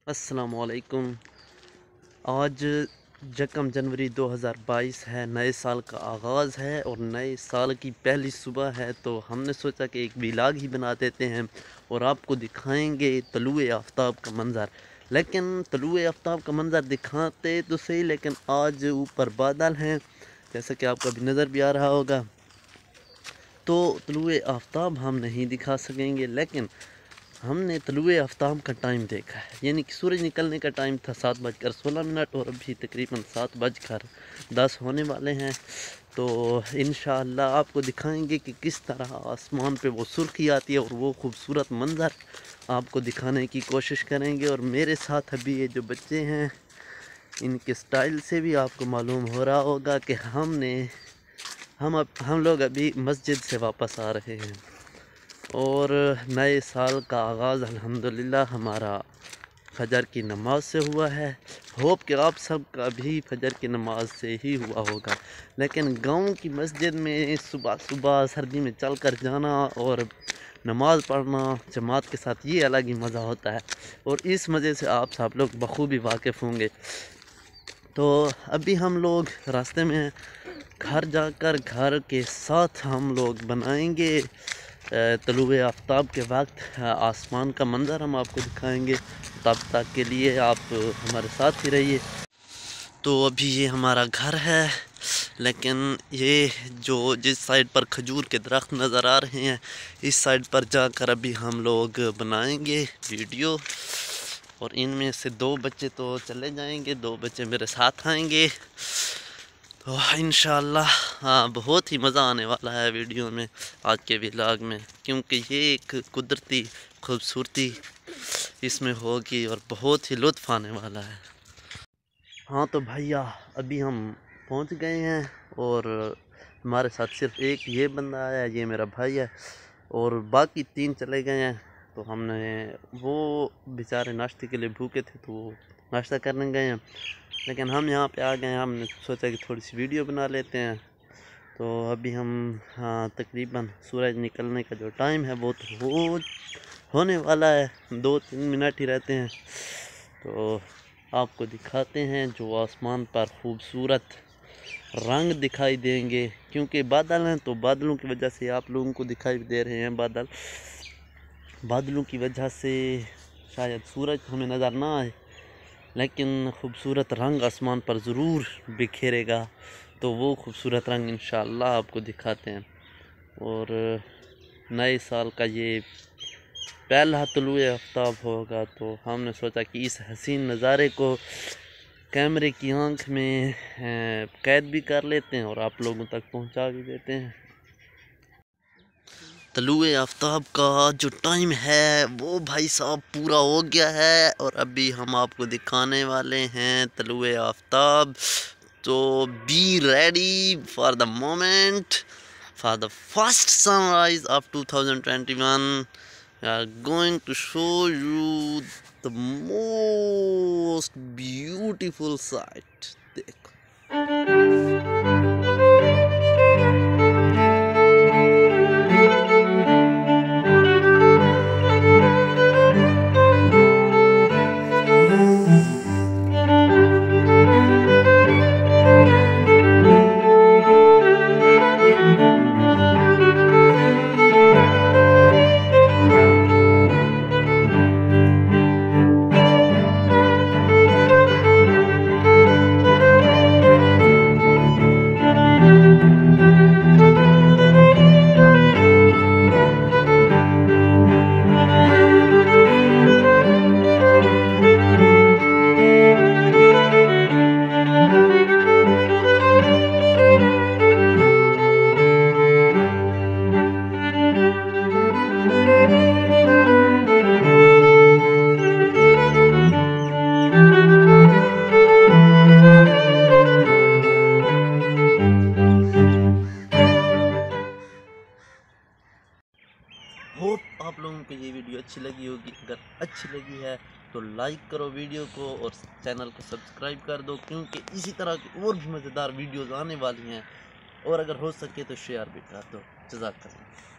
अस्सलामुअलैकुम। आज यकम जनवरी 2022 है। नए साल का आगाज़ है और नए साल की पहली सुबह है, तो हमने सोचा कि एक व्लॉग ही बना देते हैं और आपको दिखाएंगे तलुए आफ्ताब का मंज़र। लेकिन तलुए आफ्ताब का मंज़र दिखाते तो सही, लेकिन आज ऊपर बादल हैं, जैसा कि आपको अभी नज़र भी आ रहा होगा, तो तलुए आफ्ताब हम नहीं दिखा सकेंगे। लेकिन हमने तलुए आफ्ताब का टाइम देखा है, यानी कि सूरज निकलने का टाइम था 7:16 और अभी तकरीबन 7:10 होने वाले हैं। तो इंशाअल्लाह आपको दिखाएंगे कि किस तरह आसमान पे वो सुर्खी आती है और वो खूबसूरत मंज़र आपको दिखाने की कोशिश करेंगे। और मेरे साथ अभी ये जो बच्चे हैं, इनके स्टाइल से भी आपको मालूम हो रहा होगा कि हम लोग अभी मस्जिद से वापस आ रहे हैं और नए साल का आगाज़ अल्हम्दुलिल्लाह हमारा फजर की नमाज से हुआ है। होप कि आप सब का भी फजर की नमाज से ही हुआ होगा। लेकिन गांव की मस्जिद में सुबह सुबह सर्दी में चल कर जाना और नमाज पढ़ना जमात के साथ, ये अलग ही मज़ा होता है और इस मज़े से आप सब लोग बखूबी वाकिफ़ होंगे। तो अभी हम लोग रास्ते में हैं, घर जाकर घर के साथ हम लोग बनाएंगे तलुए आफ्ताब के वक्त आसमान का मंज़र हम आपको दिखाएंगे। तब तक के लिए आप हमारे साथ ही रहिए। तो अभी ये हमारा घर है, लेकिन ये जो जिस साइड पर खजूर के दरख्त नज़र आ रहे हैं, इस साइड पर जाकर अभी हम लोग बनाएंगे वीडियो। और इनमें से 2 बच्चे तो चले जाएंगे, 2 बच्चे मेरे साथ आएंगे। तो इंशाअल्लाह हाँ, बहुत ही मज़ा आने वाला है वीडियो में, आज के व्लॉग में, क्योंकि ये एक कुदरती खूबसूरती इसमें होगी और बहुत ही लुत्फ़ आने वाला है। हाँ तो भैया, अभी हम पहुंच गए हैं और हमारे साथ सिर्फ एक ये बंदा आया है, ये मेरा भाई है, और बाकी 3 चले गए हैं। तो हमने, वो बेचारे नाश्ते के लिए भूखे थे तो वो नाश्ता करने गए हैं, लेकिन हम यहाँ पे आ गए हैं। हमने सोचा कि थोड़ी सी वीडियो बना लेते हैं। तो अभी हम, हाँ, तकरीबन सूरज निकलने का जो टाइम है वो तो होने वाला है, 2-3 मिनट ही रहते हैं। तो आपको दिखाते हैं जो आसमान पर खूबसूरत रंग दिखाई देंगे, क्योंकि बादल हैं तो बादलों की वजह से आप लोगों को दिखाई दे रहे हैं। बादलों की वजह से शायद सूरज हमें नज़र ना आए, लेकिन खूबसूरत रंग आसमान पर ज़रूर बिखेरेगा। तो वो खूबसूरत रंग इंशाअल्लाह आपको दिखाते हैं। और नए साल का ये पहला तलुए आफ्ताब होगा, तो हमने सोचा कि इस हसीन नज़ारे को कैमरे की आंख में कैद भी कर लेते हैं और आप लोगों तक पहुंचा भी देते हैं। तलुए आफ्ताब का जो टाइम है वो भाई साहब पूरा हो गया है और अभी हम आपको दिखाने वाले हैं तलुए आफ्ताब। तो be ready for the moment, for the first sunrise of 2021। We are going to show you the most beautiful sight. देखो। होप आप लोगों को ये वीडियो अच्छी लगी होगी। अगर अच्छी लगी है तो लाइक करो वीडियो को और चैनल को सब्सक्राइब कर दो, क्योंकि इसी तरह की और भी मज़ेदार वीडियोज़ आने वाली हैं। और अगर हो सके तो शेयर भी कर दो। जज़ाकल्लाह।